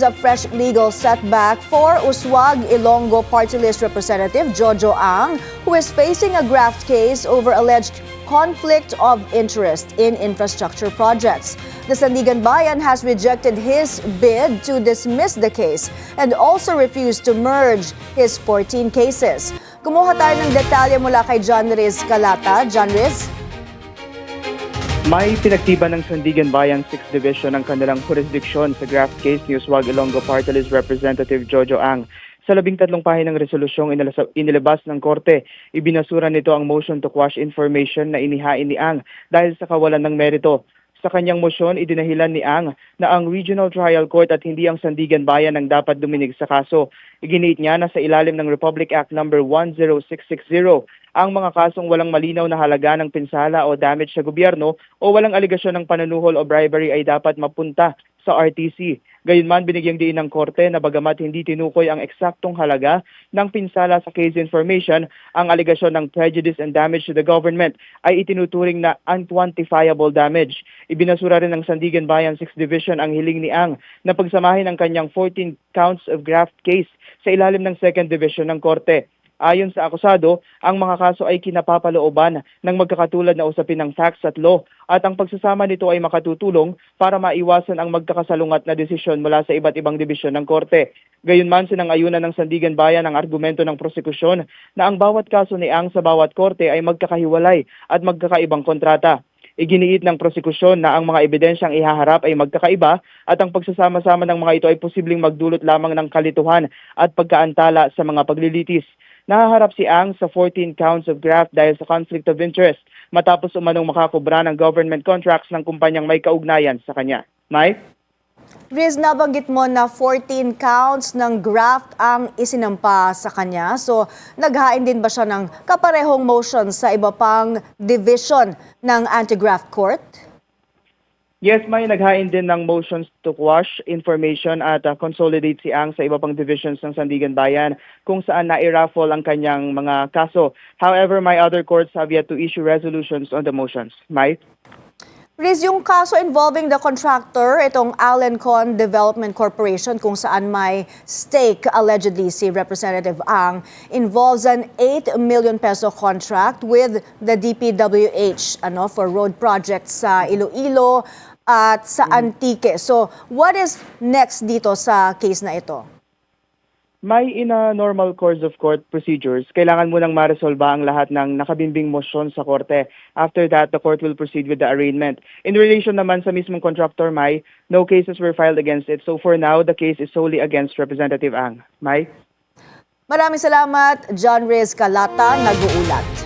A fresh legal setback for Uswag Ilonggo Party List Representative Jojo Ang, who is facing a graft case over alleged conflict of interest in infrastructure projects. The Sandigan Bayan has rejected his bid to dismiss the case and also refused to merge his 14 cases. Kumuha tayo ng detalye mula kay John Riz Calata. John Riz? May pinagtiban ng Sandigan Bayan 6th Division ang kanilang jurisdiksyon sa graft case ni Uswag Ilonggo Party List Representative Jojo Ang. Sa 13 pahinang resolusyong inilabas ng korte, ibinasura nito ang motion to quash information na inihain ni Ang dahil sa kawalan ng merito. Sa kanyang motion, idinahilan ni Ang na ang Regional Trial Court at hindi ang Sandigan Bayan ang dapat duminig sa kaso. Iginiit niya na sa ilalim ng Republic Act No. 10660, ang mga kasong walang malinaw na halaga ng pinsala o damage sa gobyerno o walang aligasyon ng panunuhol o bribery ay dapat mapunta sa RTC. Gayunman, binigyang diin ng korte na bagamat hindi tinukoy ang eksaktong halaga ng pinsala sa case information, ang aligasyon ng prejudice and damage to the government ay itinuturing na unquantifiable damage. Ibinasura rin ng Sandigan Bayan 6th Division ang hiling ni Ang na pagsamahin ang kanyang 14 counts of graft case sa ilalim ng 2nd Division ng korte. Ayon sa akusado, ang mga kaso ay kinapapalooban ng magkakatulad na usapin ng facts at law at ang pagsasama nito ay makatutulong para maiwasan ang magkakasalungat na desisyon mula sa iba't ibang dibisyon ng korte. Gayunman, sinang-ayunan ng Sandigan Bayan ang argumento ng prosekusyon na ang bawat kaso ni Ang sa bawat korte ay magkakahiwalay at magkakaibang kontrata. Iginiit ng prosekusyon na ang mga ebidensyang ihaharap ay magkakaiba at ang pagsasama-sama ng mga ito ay posibleng magdulot lamang ng kalituhan at pagkaantala sa mga paglilitis. Nahaharap si Ang sa 14 counts of graft dahil sa conflict of interest matapos umanong makakubra ng government contracts ng kumpanyang may kaugnayan sa kanya. May? Riz, nabanggit mo na 14 counts ng graft ang isinampa sa kanya. So, naghain din ba siya ng kaparehong motion sa iba pang division ng anti-graft court? Yes, may naghain din ng motions to quash information at consolidate si Ang sa iba pang divisions ng Sandigan Bayan kung saan na-raffle ang kanyang mga kaso. However, my other courts have yet to issue resolutions on the motions. May? Riz, yung kaso involving the contractor, itong Alencon Development Corporation, kung saan may stake allegedly si Representative Ang, involves an 8 million peso contract with the DPWH for road projects sa Iloilo at sa Antique. So, what is next dito sa case na ito? May in a normal course of court procedures, kailangan munang maresolba ang lahat ng nakabimbing motion sa korte. After that, the court will proceed with the arraignment. In relation naman sa mismong contractor, May, no cases were filed against it. So for now, the case is solely against Representative Ang. May? Maraming salamat, John Riz Calata, nag-uulat.